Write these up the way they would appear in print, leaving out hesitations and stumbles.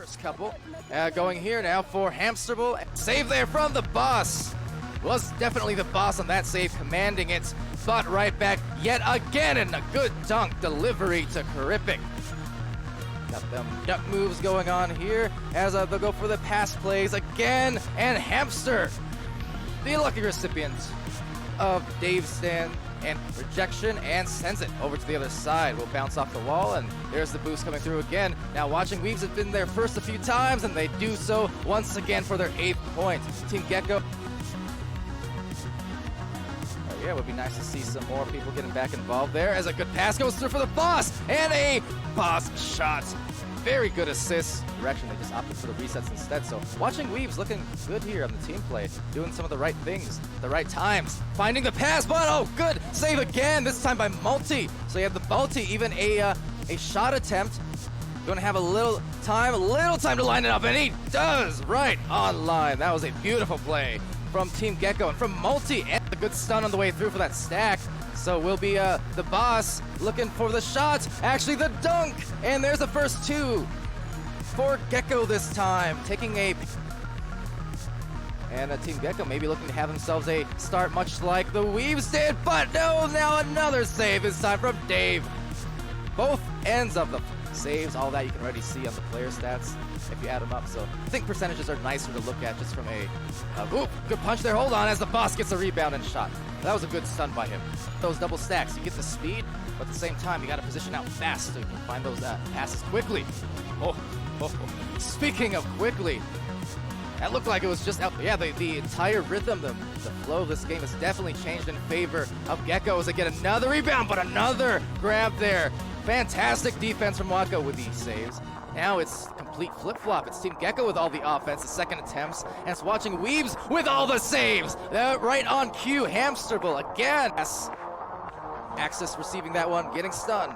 First couple going here now for Hamsterable. Save there from the boss. Was definitely the boss on that save, commanding it, but right back yet again, and a good dunk delivery to Krippik. Got them duck moves going on here as they'll go for the pass plays again, and Hamster, the lucky recipient of Dave's stand and rejection, and sends it over to the other side. Will bounce off the wall, and there's the boost coming through again. Now Watchin Weebs have been there first a few times, and they do so once again for their 8th point. Team Gecko. Yeah, it would be nice to see some more people getting back involved there as a good pass goes through for the boss, and a boss shot. Very good assist. Direction, they just opted for the resets instead. So Watchin Weebs looking good here on the team play, doing some of the right things, the right times, finding the pass, but oh, good save again, this time by Multi. So you have the Multi, even a shot attempt. Going to have a little time to line it up, and he does right on line. That was a beautiful play from Team Gecko, and from Multi, and a good stun on the way through for that stack. So we'll be the boss looking for the shot, actually the dunk, and there's the first 2 for Gecko this time, taking a, and Team Gecko maybe looking to have themselves a start much like the Weebs did, but no, now another save this time from Dave. Both ends of the saves, all that you can already see on the player stats if you add them up. So I think percentages are nicer to look at just from ooh, good punch there, hold on, as the boss gets a rebound and shot. That was a good stun by him. Those double stacks, you get the speed, but at the same time, you got to position out fast to find those passes quickly. Oh, speaking of quickly, that looked like it was just out. Yeah, the entire rhythm, the flow of this game has definitely changed in favor of Gecko as they get another rebound, but another grab there. Fantastic defense from Waka with these saves. Now it's complete flip-flop. It's Team Gecko with all the offense, the second attempts, and it's Watchin Weebs with all the saves. Right on cue, Hamsterable again. Axis receiving that one, getting stunned.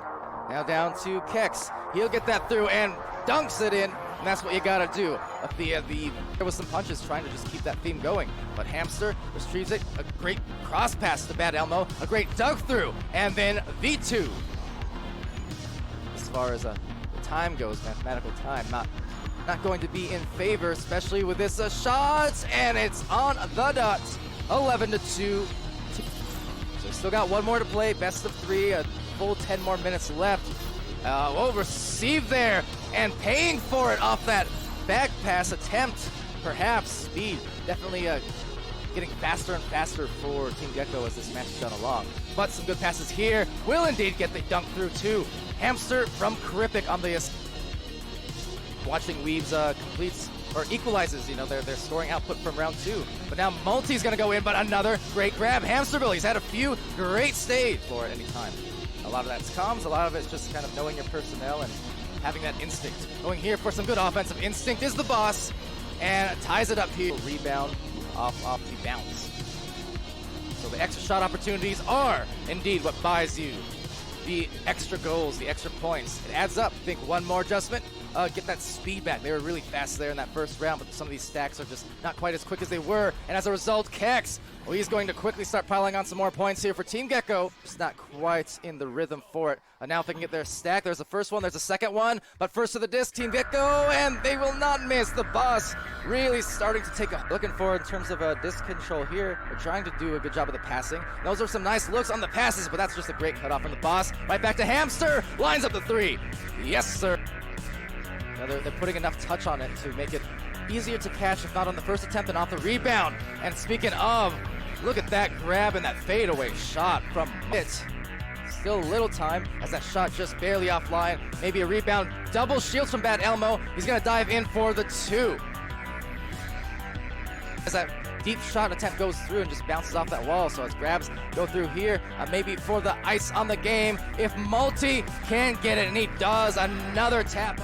Now down to Kex. He'll get that through and dunks it in, and that's what you gotta do. There was some punches trying to just keep that theme going, but Hamster retrieves it. A great cross pass to Bad Elmo, a great dunk through, and then V2. As far as the time goes, mathematical time, not going to be in favor, especially with this shot, and it's on the dot. 11-2. So still got one more to play, best of 3, a full 10 more minutes left. Received there, and paying for it off that back pass attempt. Perhaps speed, definitely getting faster and faster for Team Gecko as this match has gone along. But some good passes here will indeed get the dunk through too. Hamster from Krippik on the Watchin Weebs completes or equalizes, their scoring output from round 2. But now Multi's gonna go in, but another great grab. Hamsterville, he's had a few great stays for it anytime. A lot of that's comms, a lot of it's just kind of knowing your personnel and having that instinct. Going here for some good offensive instinct is the boss, and ties it up here. Rebound off the bounce. So the extra shot opportunities are indeed what buys you the extra goals, the extra points. It adds up. I think one more adjustment, get that speed back. They were really fast there in that first round, but some of these stacks are just not quite as quick as they were. And as a result, Kex, he's going to quickly start piling on some more points here for Team Gecko. Just not quite in the rhythm for it. Now if they can get their stack, there's the first one, there's the second one, but first to the disc, Team Gecko, and they will not miss. The boss really starting to take a looking for in terms of disc control here. They're trying to do a good job of the passing. Those are some nice looks on the passes, but that's just a great cutoff from the boss. Right back to Hamster, lines up the 3. Yes, sir. Now they're putting enough touch on it to make it easier to catch, if not on the first attempt and off the rebound. And speaking of, look at that grab and that fadeaway shot from it. Still a little time as that shot just barely offline. Maybe a rebound, double shields from Bad Elmo. He's gonna dive in for the 2. As that deep shot attempt goes through and just bounces off that wall, so as grabs go through here, maybe for the ice on the game. If Multi can get it, and he does, another tap.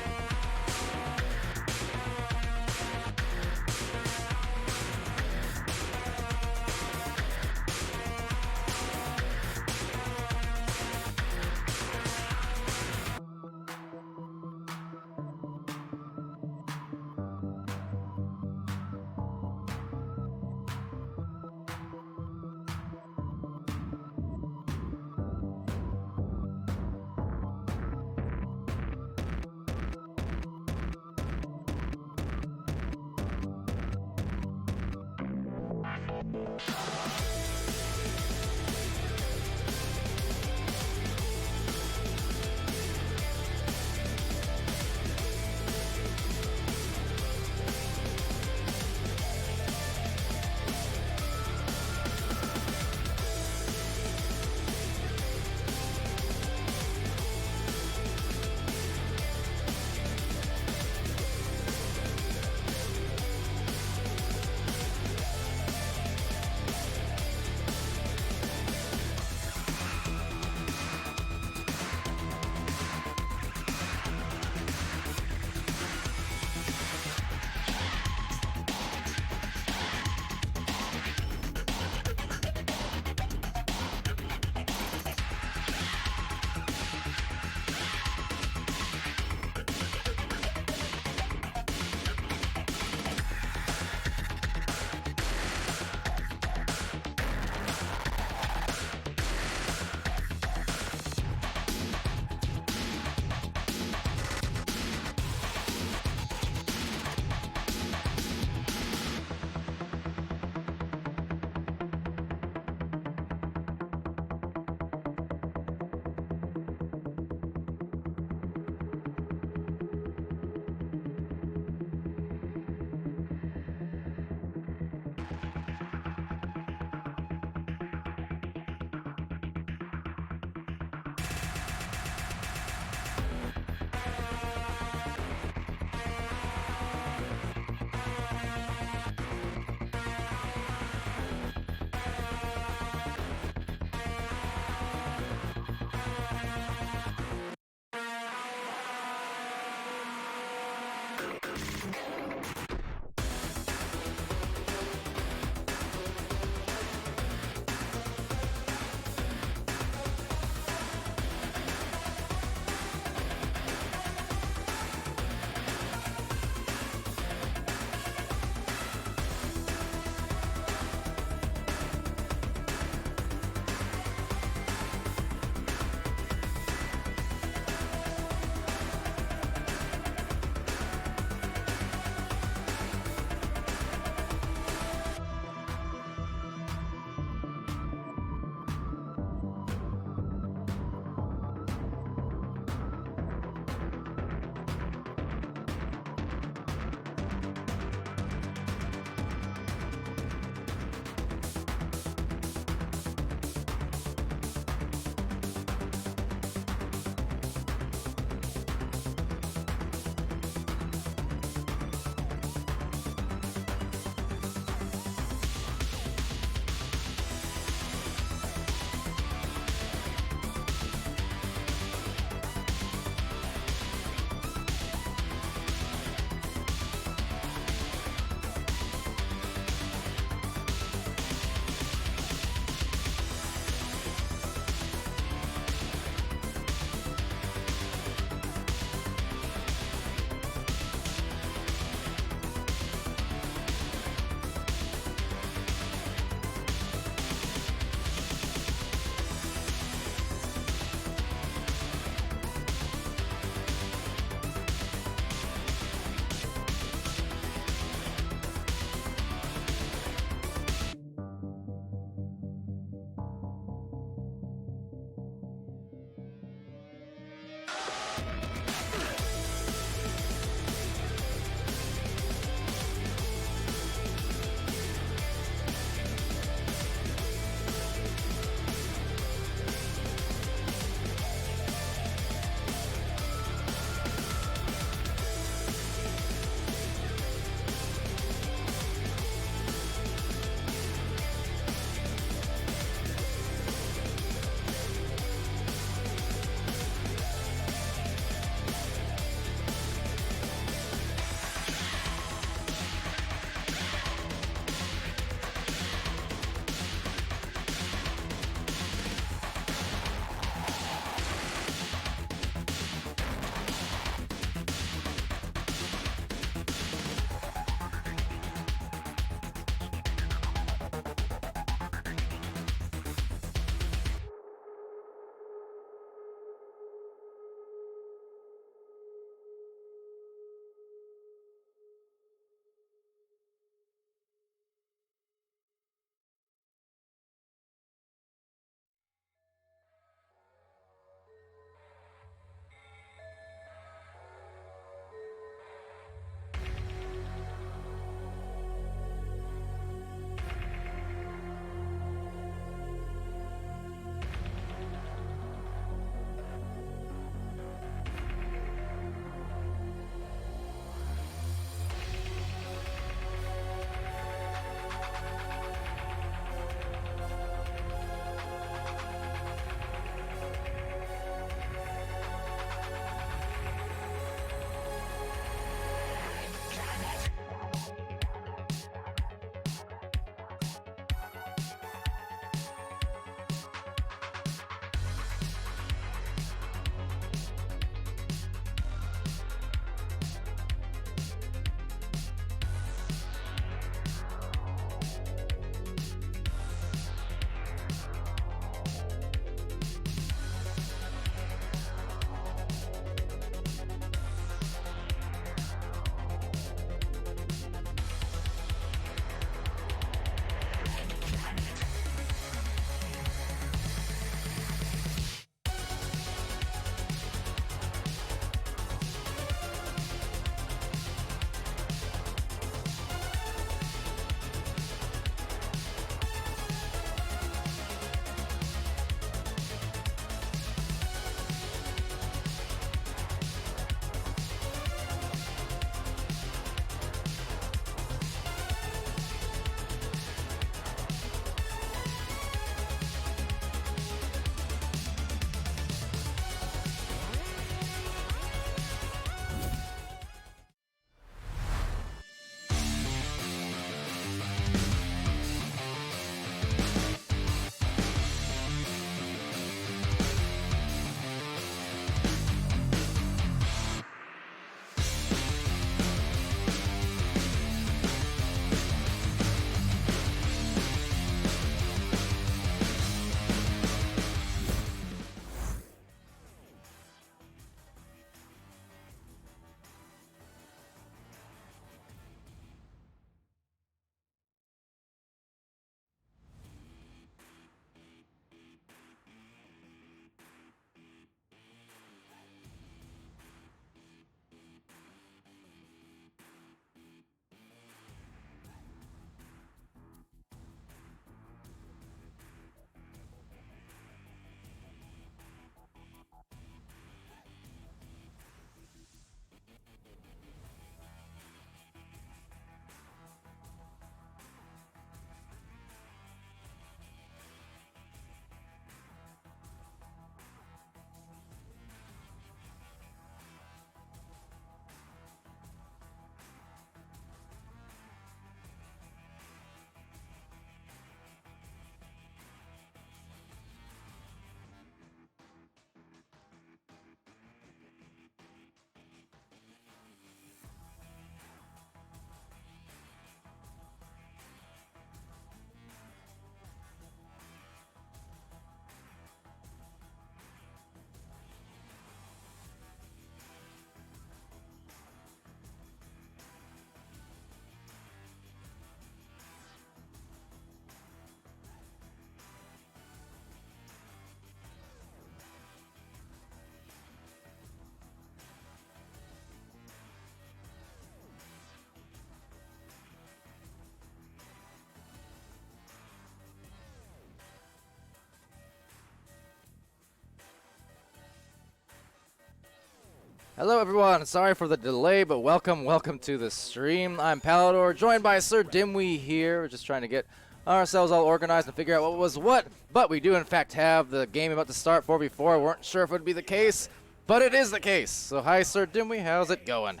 Hello everyone, sorry for the delay, but welcome to the stream. I'm Palidore, joined by SirDimwi here. We're just trying to get ourselves all organized and figure out what was what, but we do in fact have the game about to start 4v4. Weren't sure if it would be the case, but it is the case. So hi SirDimwi, how's it going?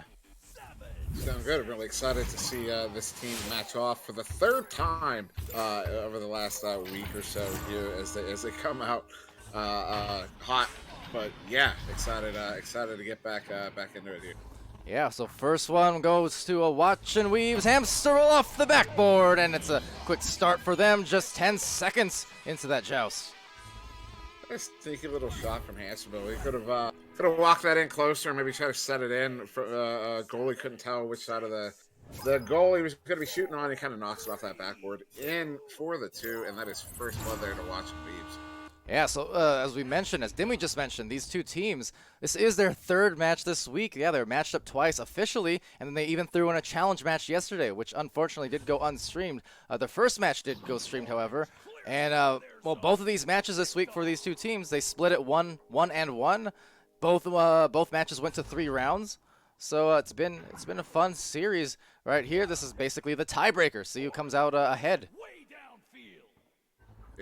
It's going good. I'm really excited to see this team match off for the third time over the last week or so here as they come out hot. But yeah, excited to get back into it here. Yeah, so first one goes to a Watchin Weebs hamster roll off the backboard, and it's a quick start for them, just 10 seconds into that joust. A sneaky little shot from Hamster. We could have walked that in closer, maybe try to set it in. Goalie couldn't tell which side of the goal he was going to be shooting on. He kind of knocks it off that backboard in for the 2, and that is first blood there to Watchin Weebs. Yeah, so as we mentioned, as Dimwi just mentioned, these two teams, this is their third match this week. Yeah, they're matched up twice officially, and then they even threw in a challenge match yesterday, which unfortunately did go unstreamed. The first match did go streamed, however, and well, both of these matches this week for these two teams, they split it 1-1. Both matches went to 3 rounds, so it's been a fun series right here. This is basically the tiebreaker. See who comes out ahead.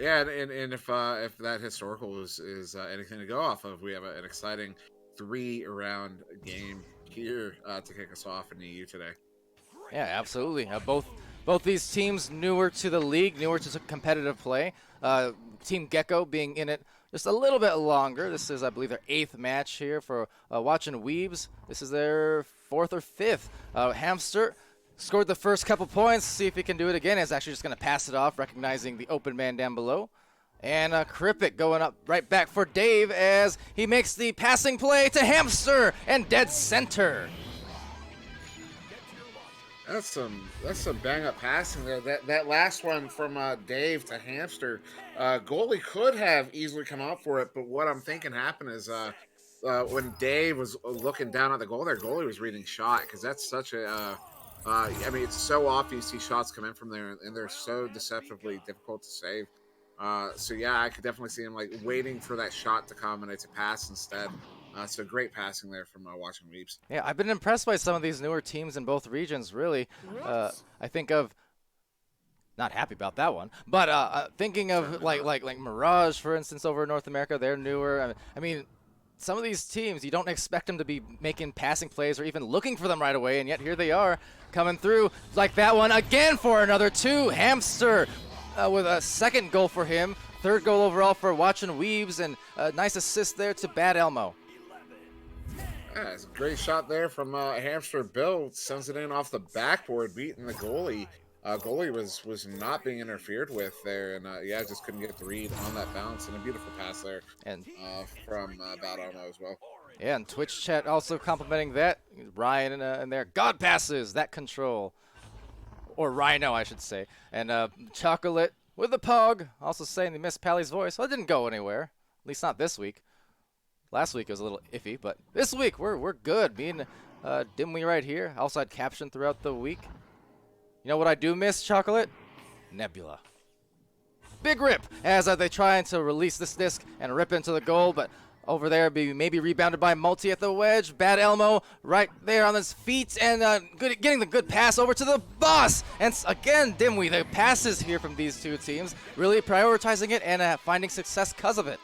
Yeah, and if that historical is anything to go off of, we have an exciting 3-round game here to kick us off in the EU today. Yeah, absolutely. Both these teams newer to the league, newer to competitive play. Team Gecko being in it just a little bit longer. This is, I believe, their 8th match here for Watchin Weebs. This is their 4th or 5th. Hamster scored the first couple points. See if he can do it again. He's actually just going to pass it off, recognizing the open man down below. And Kripik going up right back for Dave as he makes the passing play to Hamster and dead center. That's some bang-up passing there. That last one from Dave to Hamster, goalie could have easily come out for it, but what I'm thinking happened is when Dave was looking down at the goal there, goalie was reading shot, because that's such a I mean, it's so obvious you see shots come in from there, and they're so deceptively difficult to save. So yeah, I could definitely see him like waiting for that shot to come, and it's a pass instead. So great passing there from Watchin Weebs. Yeah, I've been impressed by some of these newer teams in both regions, really. I think of, not happy about that one, but thinking of like Mirage, for instance, over in North America, they're newer. I mean, some of these teams, you don't expect them to be making passing plays or even looking for them right away, and yet here they are coming through like that one again for another 2. Hamster with a 2nd goal for him, 3rd goal overall for Watchin Weebs, and a nice assist there to Bad Elmo. Yeah, it's a great shot there from Hamster. Bill sends it in off the backboard, beating the goalie. Goalie was not being interfered with there, and yeah, just couldn't get the read on that bounce, and a beautiful pass there and from Bad Elmo as well. Yeah, and Twitch chat also complimenting that. Ryan in there. God passes, that control. Or Rhino, I should say. And Chocolate with the pog, also saying they missed Pally's voice. Well, it didn't go anywhere. At least not this week. Last week it was a little iffy, but this week we're good. Me and Dimwi right here. Also had caption throughout the week. You know what I do miss, Chocolate? Nebula. Big rip as they trying to release this disc and rip into the goal, but over there maybe rebounded by Multi at the wedge. Bad Elmo right there on his feet and getting the good pass over to the boss. And again, Dimwi, the passes here from these two teams, really prioritizing it and finding success because of it.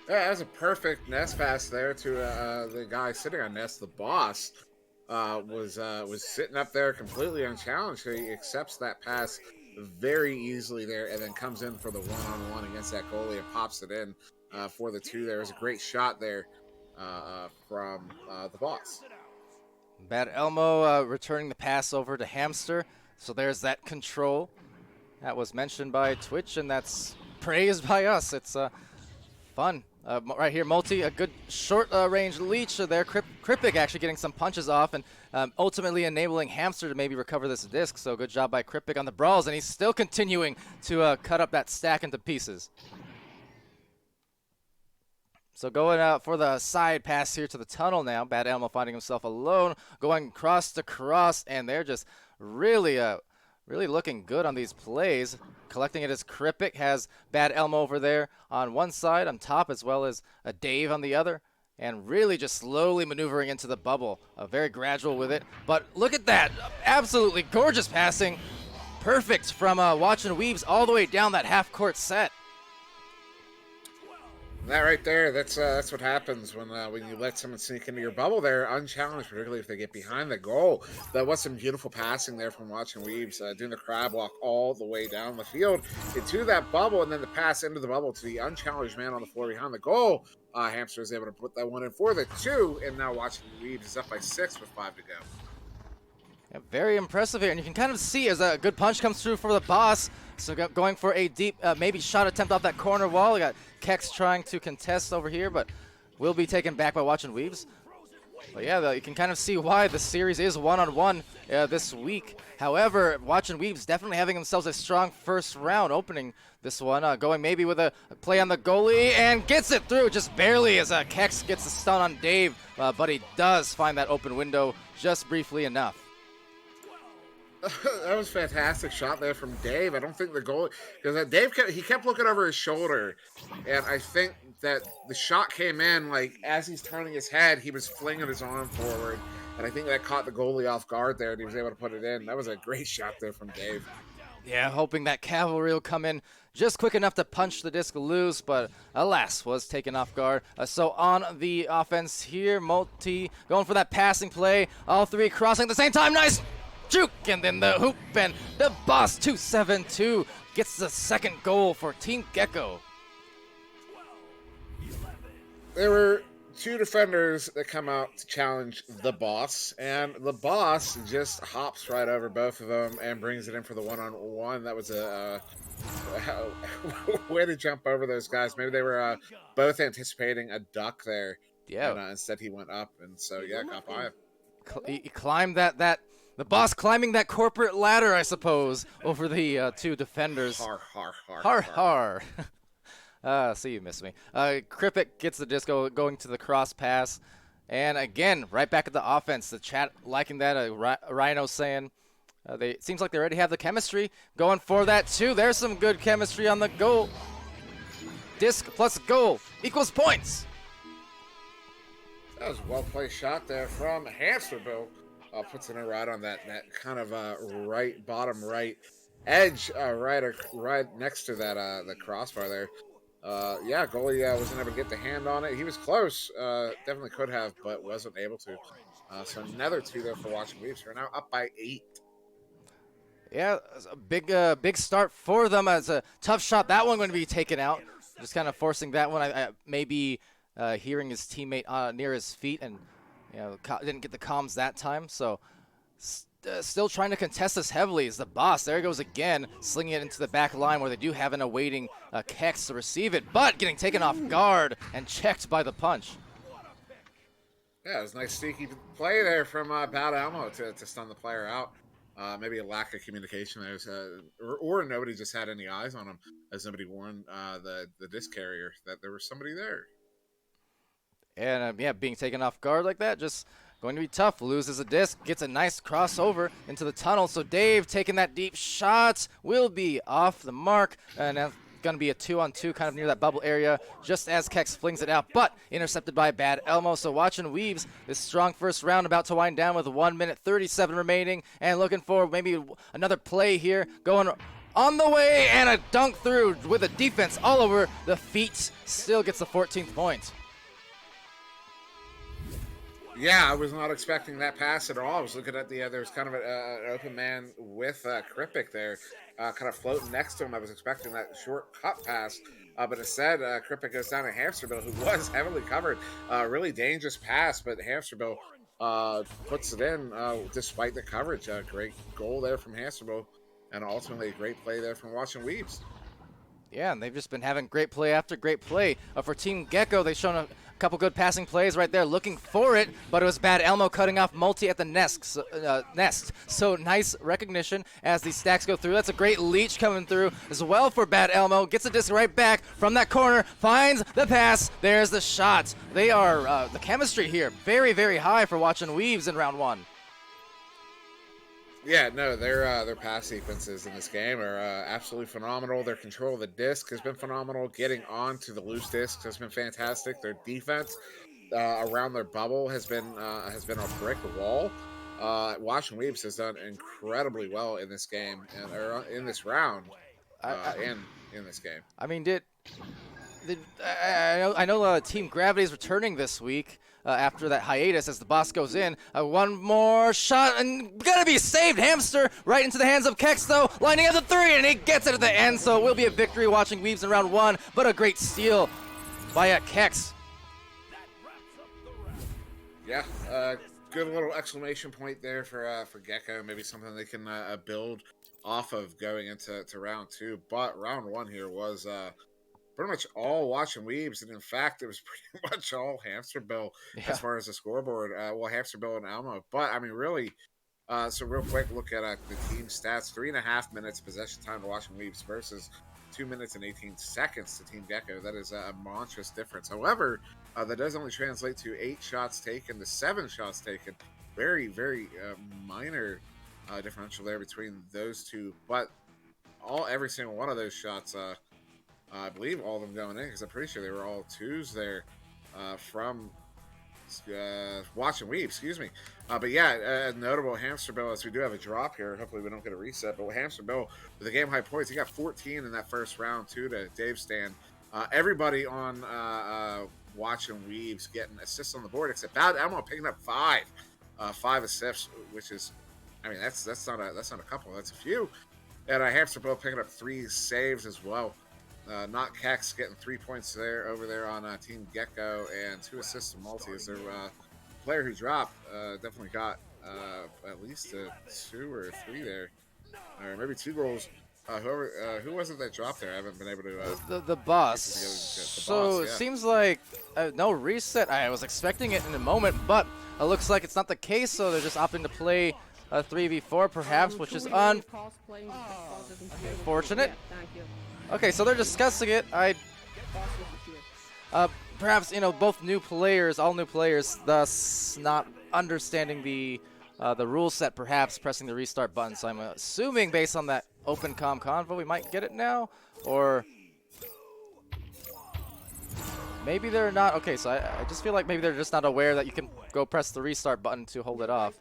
Yeah, that was a perfect nest pass there to the guy sitting on nest. The boss was sitting up there completely unchallenged. So he accepts that pass very easily there and then comes in for the one-on-one against that goalie and pops it in for the 2 there. It was a great shot there from the boss. Bad Elmo returning the pass over to Hamster. So there's that control. That was mentioned by Twitch, and that's praised by us. It's fun. Right here, Multi, a good short-range leech there. Kripik actually getting some punches off and ultimately enabling Hamster to maybe recover this disc. So good job by Kripik on the brawls, and he's still continuing to cut up that stack into pieces. So going out for the side pass here to the tunnel now. Bad Elmo finding himself alone, going cross to cross, and they're just really looking good on these plays. Collecting it as Kripik has Bad Elmo over there on one side, on top, as well as Dave on the other. and really just slowly maneuvering into the bubble. Very gradual with it, but look at that. Absolutely gorgeous passing. Perfect from Watchin Weebs all the way down that half-court set. That right there, that's what happens when you let someone sneak into your bubble there, unchallenged, particularly if they get behind the goal. That was some beautiful passing there from Watchin Weebs, doing the crab walk all the way down the field into that bubble, and then the pass into the bubble to the unchallenged man on the floor behind the goal. Hamster is able to put that one in for the 2, and now Watchin Weebs is up by 6 with 5 to go. Yeah, very impressive here, and you can kind of see as a good punch comes through for the boss. So going for a deep, maybe shot attempt off that corner wall. We got Kex trying to contest over here, but will be taken back by Watchin Weebs. But yeah, you can kind of see why the series is one-on-one this week. However, Watchin Weebs definitely having themselves a strong first round opening this one. Going maybe with a play on the goalie and gets it through just barely as Kex gets a stun on Dave. But he does find that open window just briefly enough. That was a fantastic shot there from Dave. I don't think the goalie, because Dave kept looking over his shoulder, and I think that the shot came in like as he's turning his head, he was flinging his arm forward, and I think that caught the goalie off guard there, and he was able to put it in. That was a great shot there from Dave. Yeah, hoping that cavalry will come in just quick enough to punch the disc loose, but alas, was taken off guard. So on the offense here, Multi going for that passing play. All three crossing at the same time. Nice juke, and then the hoop, and the boss 272 gets the second goal for Team Gecko. There were 2 defenders that come out to challenge the boss, and the boss just hops right over both of them and brings it in for the one-on-one. That was a way to jump over those guys. Maybe they were both anticipating a duck there. Yeah. And instead he went up, and so yeah, got by him. He climbed the boss climbing that corporate ladder, I suppose, over the 2 defenders. Har, har, har. Har, har. See, you missed me. Kripik gets the disco going to the cross pass. And again, right back at the offense. The chat liking that. Rhino saying it seems like they already have the chemistry. Going for that, too. There's some good chemistry on the goal. Disc plus goal equals points. That was a well-placed shot there from Hamsterville. Puts it in right on that kind of bottom right edge, right next to that the crossbar there. Yeah, goalie wasn't able to get the hand on it. He was close, definitely could have, but wasn't able to. So another 2 there for Watchin Weebs. We're now up by 8. Yeah, a big start for them. As a tough shot, that one going to be taken out. Just kind of forcing that one. I maybe hearing his teammate near his feet, and didn't get the comms that time. So still trying to contest this heavily is the boss. There he goes again, slinging it into the back line where they do have an awaiting Kex to receive it, but getting taken off guard and checked by the punch. Yeah, it was a nice sneaky play there from Bad Elmo to stun the player out. Maybe a lack of communication there, or nobody just had any eyes on him, as nobody warned the disc carrier that there was somebody there. And yeah, being taken off guard like that, just going to be tough. Loses a disc, gets a nice crossover into the tunnel. So Dave taking that deep shot will be off the mark, and that's going to be a 2-on-2 kind of near that bubble area, just as Kex flings it out, but intercepted by Bad Elmo. So Watchin Weebs, this strong first round about to wind down with 1 minute 37 remaining, and looking for maybe another play here, going on the way, and a dunk through with a defense all over the feet. Still gets the 14th point. Yeah, I was not expecting that pass at all. I was looking at there was kind of an open man with Kripik there, kind of floating next to him. I was expecting that short cut pass, but instead Kripik goes down to Hamsterville, who was heavily covered. Really dangerous pass, but Hamsterville puts it in despite the coverage. Great goal there from Hamsterville, and ultimately a great play there from Watchin Weebs. Yeah, and they've just been having great play after great play. For Team Gecko, they've shown a couple good passing plays right there, looking for it, but it was Bad Elmo cutting off Multi at the nest. So nice recognition as these stacks go through. That's a great leech coming through as well for Bad Elmo. Gets the disc right back from that corner, finds the pass. There's the shot. They are the chemistry here very, very high for Watchin Weebs in round 1. Yeah, no, their pass sequences in this game are absolutely phenomenal. Their control of the disc has been phenomenal. Getting onto the loose discs has been fantastic. Their defense around their bubble has been a brick wall. Watchin Weebs has done incredibly well in this game and or in this round, and in this game. I mean, I know Team Gravity is returning this week after that hiatus as the boss goes in. One more shot and gonna be saved. Hamster right into the hands of Kex though, lining up the 3 and he gets it at the end. So it will be a victory watching Weebs in round 1, but a great steal by Kex. Yeah, good little exclamation point there for Gecko. Maybe something they can build off of going into round 2. But round 1 here was pretty much all Watchin Weebs, and in fact, it was pretty much all Hamster Bill as far as the scoreboard. Well, Hamster Bill and Elmo, but I mean, really. So real quick, look at the team stats: 3.5 minutes possession time to Watchin Weebs versus 2 minutes and 18 seconds to Team Gecko. That is a monstrous difference. However, that does only translate to 8 shots taken to 7 shots taken. Very, very minor differential there between those two, but every single one of those shots. I believe all of them going in because I'm pretty sure they were all 2s there from Watchin Weebs, excuse me. But yeah, notable Hamster Bill, as we do have a drop here. Hopefully we don't get a reset. But with Hamster Bill, with the game high points, he got 14 in that first round, too, to Dave's stand. Everybody on Watchin Weebs getting assists on the board, except Bad Elmo picking up 5 assists, which is, I mean, that's not a couple, that's a few. And Hamster Bill picking up 3 saves as well. Not Kex getting 3 points there over there on Team Gecko, and 2 assists to Multi as their player who dropped definitely got at least 2 or 3 there, or maybe 2 goals. Who was it that dropped there? I haven't been able to. The boss. It seems like no reset. I was expecting it in a moment, but it looks like it's not the case. So they're just opting to play a 3v4 perhaps, which is unfortunate. Okay, so they're discussing it. Perhaps, both all new players, thus not understanding the rule set, perhaps pressing the restart button. So I'm assuming based on that open convo, we might get it now, or maybe they're not. Okay, so I just feel like maybe they're just not aware that you can go press the restart button to hold it off.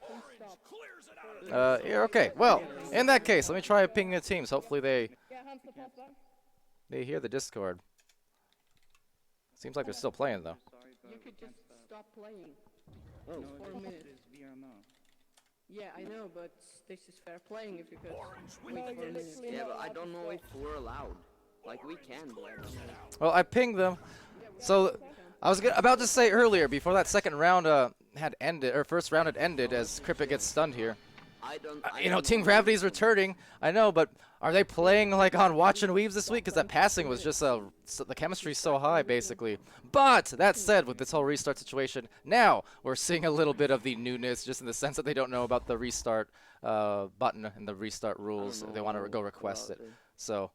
Yeah, okay, well, in that case, let me try pinging the teams. Hopefully they hear the Discord. Seems like they're still playing, though. You could just stop playing. Oh. For a minute. Yeah, I know, but this is fair playing if you could wait for a minute. Yeah, but I don't know if we're allowed. Like, we can, but I don't know. Well, I pinged them. So, I was about to say earlier, before that second round had ended, or first round had ended, as Crippet gets stunned here. Team Gravity's returning. I know, but are they playing like on Watchin Weebs this week? Because that passing was just the chemistry's so high, basically. But that said, with this whole restart situation, now we're seeing a little bit of the newness, just in the sense that they don't know about the restart button and the restart rules. They want to go request it. So.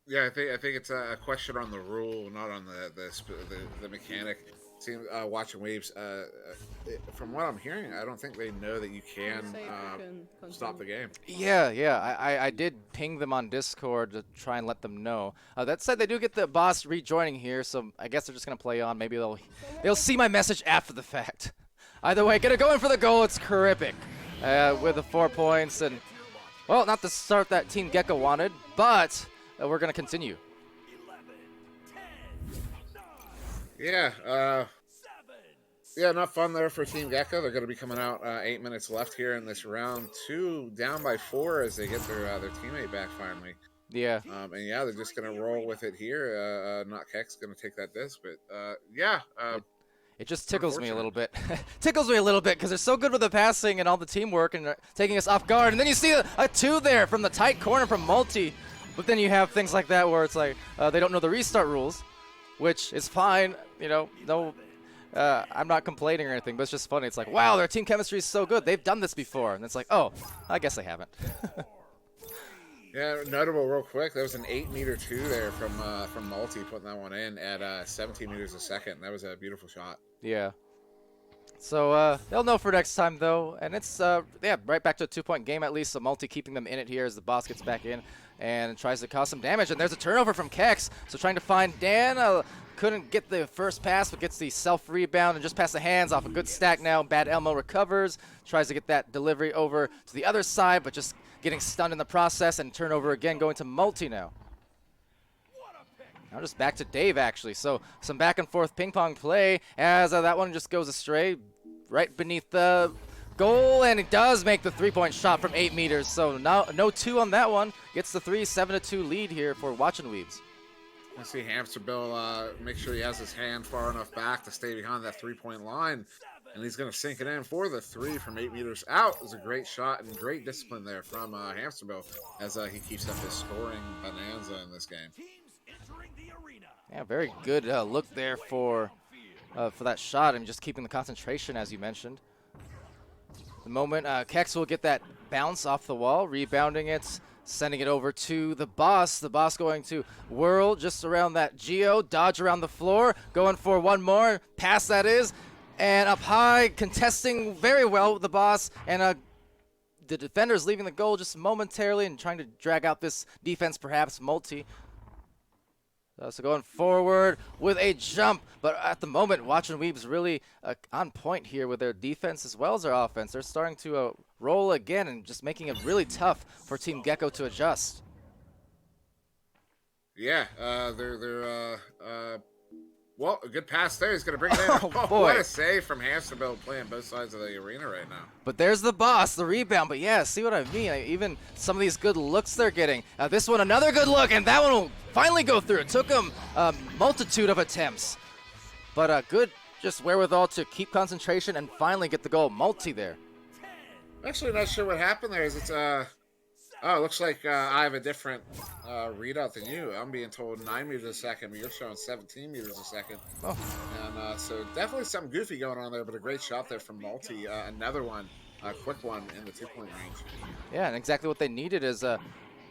Yeah, I think it's a question on the rule, not on the mechanic. Seems Watchin Weebs. From what I'm hearing, I don't think they know that you can stop the game. Yeah. I did ping them on Discord to try and let them know. That said, they do get the boss rejoining here, so I guess they're just gonna play on. Maybe they'll see my message after the fact. Either way, gonna go in for the goal. It's Crippet with the 4 points, and well, not the start that Team Gecko wanted, but we're gonna continue. Yeah, not fun there for Team Gecko. They're going to be coming out 8 minutes left here in this round 2, down by 4 as they get their teammate back finally. Yeah. And yeah, they're just going to roll with it here. Not Kex going to take that disc, but yeah. It just tickles me a little bit. Tickles me a little bit because they're so good with the passing and all the teamwork and taking us off guard. And then you see a 2 there from the tight corner from Multi. But then you have things like that where it's like they don't know the restart rules, which is fine. No, I'm not complaining or anything, but it's just funny. It's like, wow, their team chemistry is so good. They've done this before. And it's like, oh, I guess they haven't. Yeah, notable real quick, there was an 8-meter 2 there from Multi putting that one in at 17 meters a second. That was a beautiful shot. Yeah. So they'll know for next time, though. And it's, yeah, right back to a 2-point game at least. So Multi keeping them in it here as the boss gets back in and tries to cause some damage. And there's a turnover from Kex. So trying to find Dan. Couldn't get the first pass, but gets the self-rebound and just past the hands off a good stack now. Bad Elmo recovers. Tries to get that delivery over to the other side, but just getting stunned in the process. And turnover again going to Multi now. Now just back to Dave, actually. So some back and forth ping pong play as that one just goes astray right beneath the goal, and it does make the 3-point shot from 8 meters. So now no 2 on that one. Gets the 7-2 lead here for Watchin Weebs. I see Hamster Bill make sure he has his hand far enough back to stay behind that 3-point line, and he's going to sink it in for the 3 from 8 meters out. It was a great shot and great discipline there from Hamster Bill as he keeps up his scoring bonanza in this game. Yeah, very good look there for that shot and just keeping the concentration, as you mentioned. The moment Kex will get that bounce off the wall, rebounding it, sending it over to the boss. The boss going to whirl just around that Geo, dodge around the floor, going for one more pass that is, and up high, contesting very well with the boss, and the defender's leaving the goal just momentarily and trying to drag out this defense, perhaps Multi. So going forward with a jump, but at the moment, Watchin Weebs really on point here with their defense as well as their offense. They're starting to roll again and just making it really tough for Team Gecko to adjust. Yeah, well, a good pass there. He's going to bring it in. Oh, boy. What a save from Hamsterbill playing both sides of the arena right now. But there's the boss, the rebound. But yeah, see what I mean? Even some of these good looks they're getting. This one, another good look, and that one will finally go through. It took them a multitude of attempts. But good just wherewithal to keep concentration and finally get the goal. Multi there. Actually, not sure what happened there. Oh, it looks like I have a different readout than you. I'm being told 9 meters a second, but you're showing 17 meters a second. Oh. And so definitely something goofy going on there, but a great shot there from Multi. Another one, a quick one in the 2-point range. Yeah, and exactly what they needed is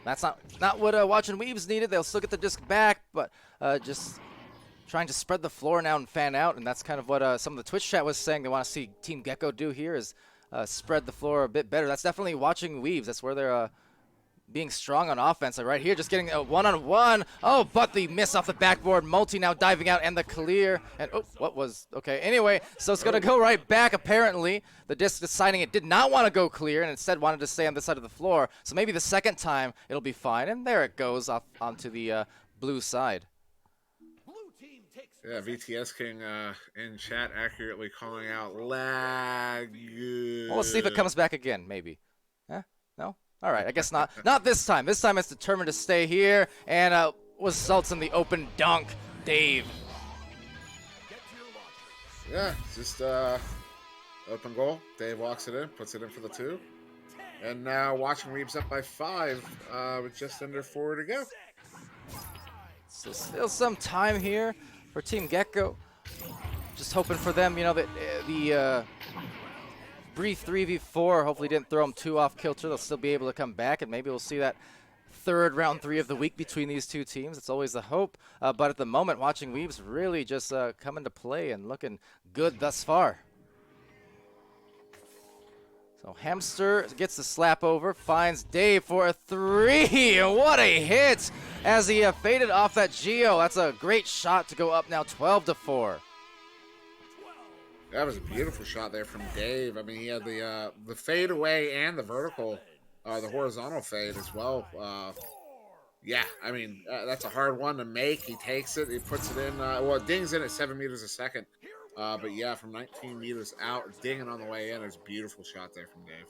that's not what Watchin Weebs needed. They'll still get the disc back, but just trying to spread the floor now and fan out, and that's kind of what some of the Twitch chat was saying they want to see Team Gecko do here is spread the floor a bit better. That's definitely Watchin Weebs. That's where they're being strong on offense. Right here, just getting a one-on-one. Oh, but the miss off the backboard. Multi now diving out and the clear. And oh, what was, okay. Anyway, so it's going to go right back, apparently. The disc deciding it did not want to go clear and instead wanted to stay on this side of the floor. So maybe the second time it'll be fine. And there it goes off onto the blue side. Yeah, VTS King in chat accurately calling out lag. Well, let's see if it comes back again, maybe. Huh? No? All right, I guess not. Not this time. This time it's determined to stay here and results in the open dunk. Dave. Yeah, just open goal. Dave walks it in, puts it in for the 2. And now Watchin Weebs up by 5 with just under 4 to go. So still some time here for Team Gecko. Just hoping for them, you know, that the brief 3v4 hopefully didn't throw them too off kilter. They'll still be able to come back, and maybe we'll see that third round 3 of the week between these two teams. It's always the hope. But at the moment, Watchin Weebs really just coming to play and looking good thus far. So Hamster gets the slap over, finds Dave for a 3, and what a hit as he faded off that Geo. That's a great shot to go up now 12-4. That was a beautiful shot there from Dave. I mean, he had the fade away and the vertical, the horizontal fade as well. Yeah, I mean, that's a hard one to make. He takes it, he puts it in. Well, it dings in at 7 meters a second. But yeah, from 19 meters out, dinging on the way in. It's a beautiful shot there from Dave.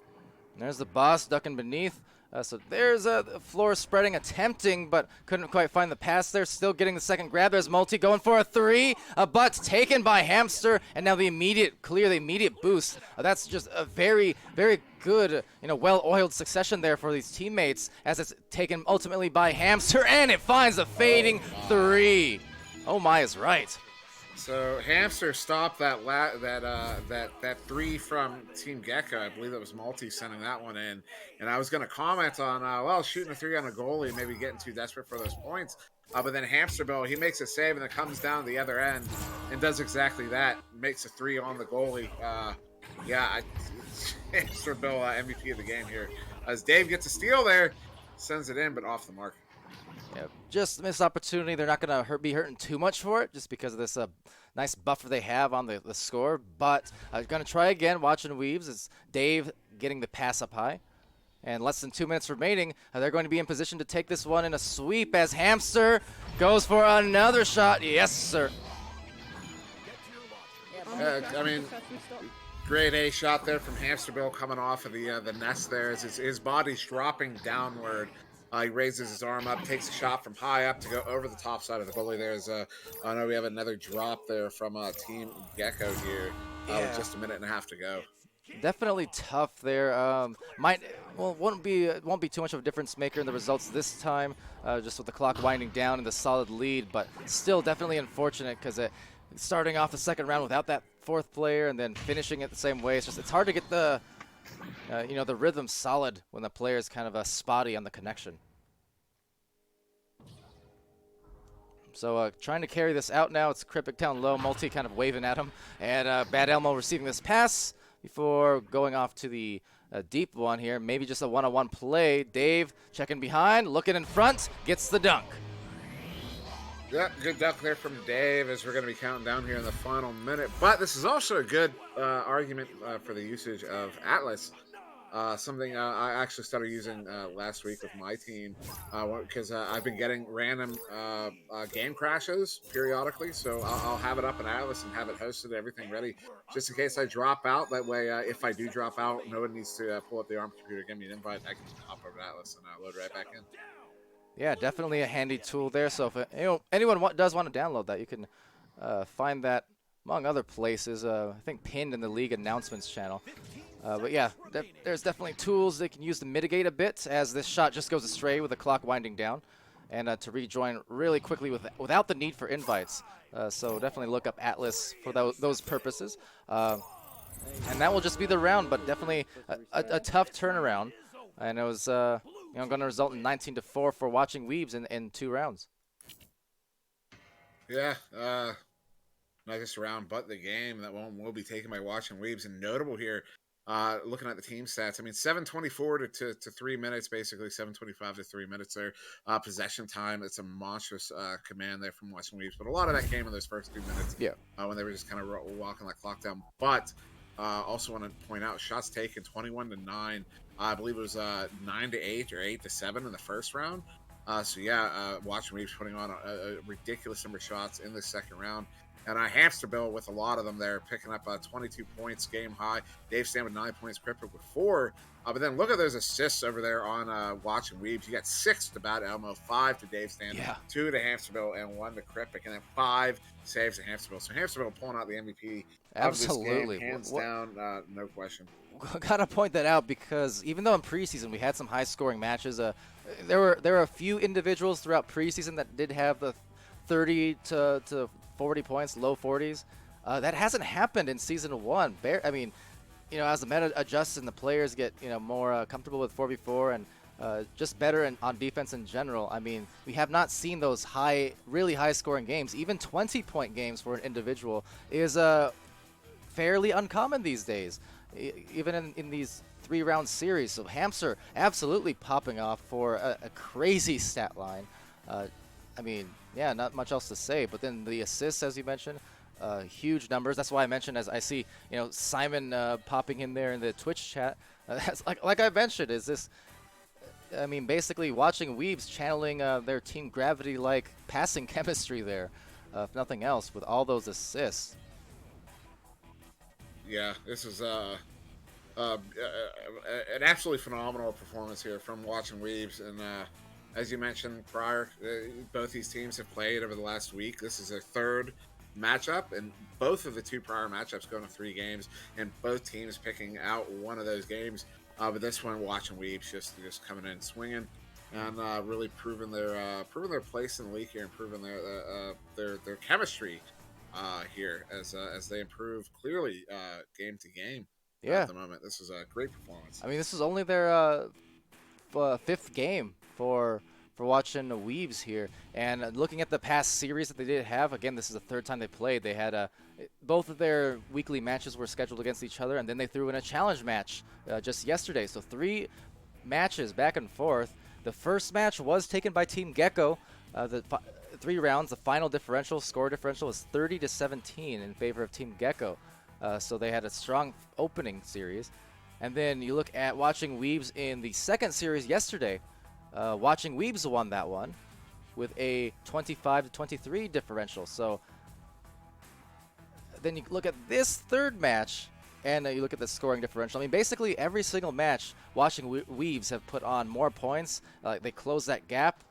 And there's the boss ducking beneath. So there's the floor spreading, attempting, but couldn't quite find the pass there. Still getting the second grab. There's Multi going for a 3, but taken by Hamster, and now the immediate clear, the immediate boost. That's just a very, very good, you know, well-oiled succession there for these teammates as it's taken ultimately by Hamster, and it finds a fading 3. Oh my is right. So Hamster stopped that three from Team Gecko. I believe that was Multi sending that one in. And I was going to comment on well, shooting a three on a goalie, maybe getting too desperate for those points. But then Hamster Bill, he makes a save and then comes down the other end and does exactly that. Makes a three on the goalie. Hamster Bill, MVP of the game here. As Dave gets a steal there, sends it in, but off the mark. Yeah, just a missed opportunity. They're not going to be hurting too much for it just because of this nice buffer they have on the score. But I'm going to try again. Watching Weebs. It's Dave getting the pass up high. And less than 2 minutes remaining. They're going to be in position to take this one in a sweep as Hamster goes for another shot. Yes, sir. I mean, great A shot there from Hamster Bill coming off of the nest there. As his body's dropping downward. He raises his arm up, takes a shot from high up to go over the top side of the goalie. There's I know we have another drop there from Team Gecko here with just a minute and a half to go. Definitely tough there. Won't be too much of a difference maker in the results this time, just with the clock winding down and the solid lead. But still, definitely unfortunate because starting off the second round without that fourth player and then finishing it the same way. It's hard to get the the rhythm solid when the player is kind of spotty on the connection. So trying to carry this out now. It's Cryptic down low, Multi kind of waving at him, and Bad Elmo receiving this pass before going off to the deep one here. Maybe just a one-on-one play. Dave checking behind, looking in front, gets the dunk. Yeah, good dunk there from Dave as we're going to be counting down here in the final minute. But this is also a good argument for the usage of Atlas. Something I actually started using last week with my team because I've been getting random game crashes periodically. So I'll have it up in Atlas and have it hosted, everything ready, just in case I drop out. That way, if I do drop out, no one needs to pull up the ARM computer, give me an invite. I can hop over to Atlas and load right back in. Yeah, definitely a handy tool there. So if anyone does want to download that, you can find that among other places. I think pinned in the league announcements channel. But yeah, there's definitely tools they can use to mitigate a bit as this shot just goes astray with the clock winding down, and to rejoin really quickly without the need for invites. So definitely look up Atlas for those purposes. And that will just be the round, but definitely a tough turnaround. And it was going to result in 19-4 for Watching Weebs in 2 rounds. Yeah, not just a round, but the game. That one will be taken by Watching Weebs. And notable here, looking at the team stats, I mean, 7:24 to 3 minutes, basically 7:25 to 3 minutes there. Possession time, it's a monstrous command there from Watching Weebs. But a lot of that came in those first 2 minutes. Yeah. When they were just kind of walking that clock down. But also want to point out, shots taken 21-9. I believe it was 9-8 or 8-7 in the first round. Watching Weebs putting on a ridiculous number of shots in the second round. And Hamster Bill with a lot of them there, picking up 22 points, game high. Dave Stan with 9 points, Cryptic with 4. But then look at those assists over there on Watching Weebs. You got 6 to Bad Elmo, 5 to Dave Stan, 2 to Hamster Bill, and 1 to Cryptic, and then 5 saves to Hamster Bill. So Hamster Bill pulling out the MVP. Absolutely, of this game, hands down, no question. Gotta point that out because even though in preseason we had some high-scoring matches, there were a few individuals throughout preseason that did have the 30 to 40 points, low 40s. That hasn't happened in season 1. As the meta adjusts and the players get more comfortable with 4v4 and just better on defense in general. I mean, we have not seen those really high-scoring games. Even 20-point games for an individual is fairly uncommon these days, even in these 3-round series. So Hamster absolutely popping off for a crazy stat line. Not much else to say. But then the assists, as you mentioned, huge numbers. That's why I mentioned, as I see, Simon popping in there in the Twitch chat. That's like I mentioned, is this? I mean, basically Watching Weebs channeling their Team Gravity-like passing chemistry there, if nothing else, with all those assists. Yeah, this is an absolutely phenomenal performance here from Watching Weebs. And as you mentioned prior, both these teams have played over the last week. This is their 3rd matchup, and both of the 2 prior matchups going to 3 games, and both teams picking out one of those games. But this one, Watching Weebs just coming in swinging and really proving their place in the league here, and proving their chemistry here as they improve clearly game to game Yeah. at the moment. This is a great performance. I mean, this is only their fifth game for watching the Weebs here. And looking at the past series that they did have, again, this is the third time they played. They had both of their weekly matches were scheduled against each other, and then they threw in a challenge match just yesterday. So 3 matches back and forth. The first match was taken by Team Gecko. 3 rounds, the final score differential was 30-17 in favor of Team Gecko. So they had a strong opening series. And then you look at Watching Weebs in the second series yesterday. Watching Weebs won that one with a 25-23 differential. So then you look at this third match, and you look at the scoring differential. I mean, basically every single match, Watching Weebs have put on more points. They closed that gap,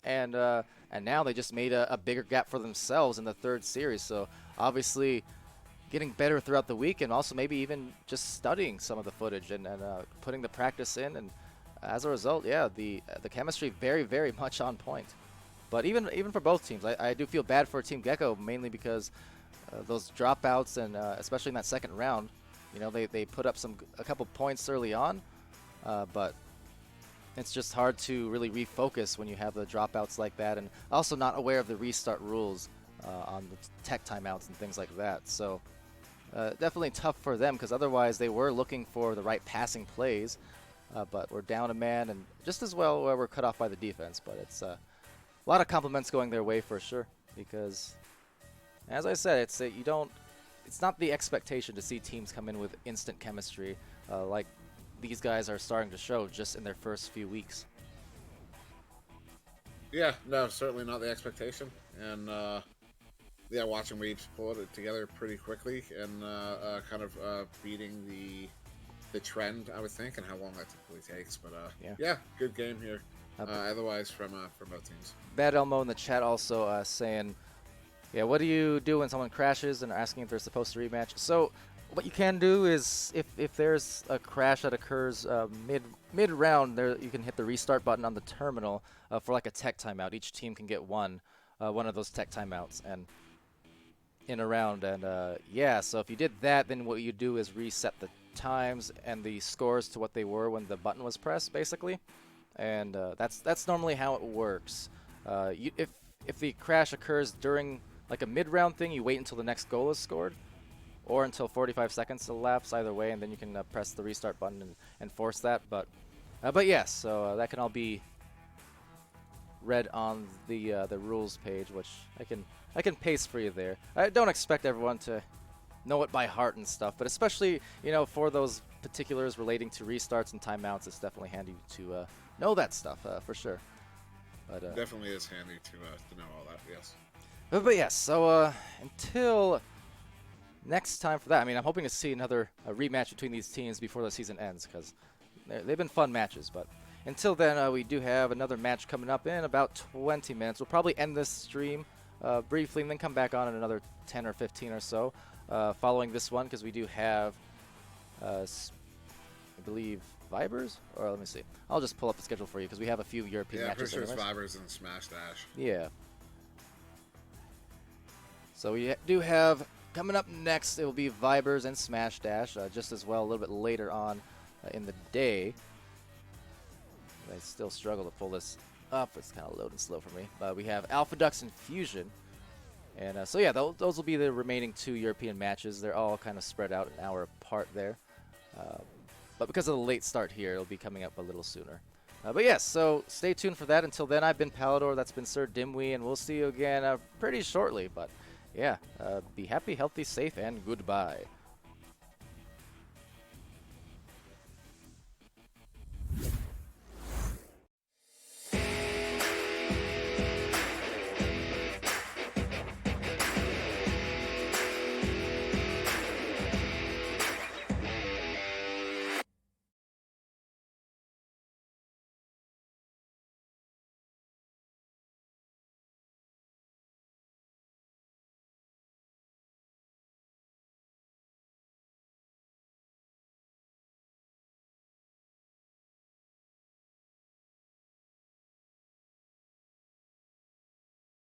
and now they just made a bigger gap for themselves in the third series. So obviously getting better throughout the week, and also maybe even just studying some of the footage and putting the practice in. And as a result, yeah, the chemistry very, very much on point. But even for both teams, I do feel bad for Team Gecko, mainly because those dropouts, and especially in that second round, you know, they put up a couple points early on, but it's just hard to really refocus when you have the dropouts like that, and also not aware of the restart rules on the tech timeouts and things like that. So definitely tough for them, because otherwise they were looking for the right passing plays, but we're down a man, and just as well we're cut off by the defense. But it's a lot of compliments going their way for sure, because as I said, it's not the expectation to see teams come in with instant chemistry like these guys are starting to show just in their first few weeks. Yeah, no, certainly not the expectation. And yeah, Watching Weebs pull it together pretty quickly, and kind of beating the trend, I would think, and how long that typically takes. But yeah, good game here. Otherwise, from both teams. Bad Elmo in the chat also saying, yeah, what do you do when someone crashes, and asking if they're supposed to rematch? So what you can do is, if there's a crash that occurs mid round, there you can hit the restart button on the terminal for like a tech timeout. Each team can get one of those tech timeouts and in a round. And yeah, so if you did that, then what you do is reset the times and the scores to what they were when the button was pressed, basically. And that's normally how it works. If the crash occurs during like a mid-round thing, you wait until the next goal is scored, or until 45 seconds elapse, either way, and then you can press the restart button and force that. But yes, so that can all be read on the rules page, which I can paste for you there. I don't expect everyone to know it by heart and stuff, but especially, you know, for those particulars relating to restarts and timeouts, it's definitely handy to know that stuff for sure. But definitely is handy to know all that. Yes. But yes, so until next time for that, I mean, I'm hoping to see another rematch between these teams before the season ends, because they've been fun matches. But until then, we do have another match coming up in about 20 minutes. We'll probably end this stream briefly and then come back on in another 10 or 15 or so following this one, because we do have, I believe, Vibers? Or let me see. I'll just pull up the schedule for you, because we have a few European matches. Yeah, pretty sure it's Vibers and Smash Dash. Yeah. So we do have, coming up next, it will be Vibers and Smash Dash, just as well a little bit later on in the day. I still struggle to pull this up. It's kind of loading slow for me. We have Alpha Ducks and Fusion. And so yeah, those will be the remaining 2 European matches. They're all kind of spread out an hour apart there. But because of the late start here, it'll be coming up a little sooner. But yes, so stay tuned for that. Until then, I've been Palidore. That's been SirDimwi, and we'll see you again pretty shortly. But yeah, be happy, healthy, safe, and goodbye.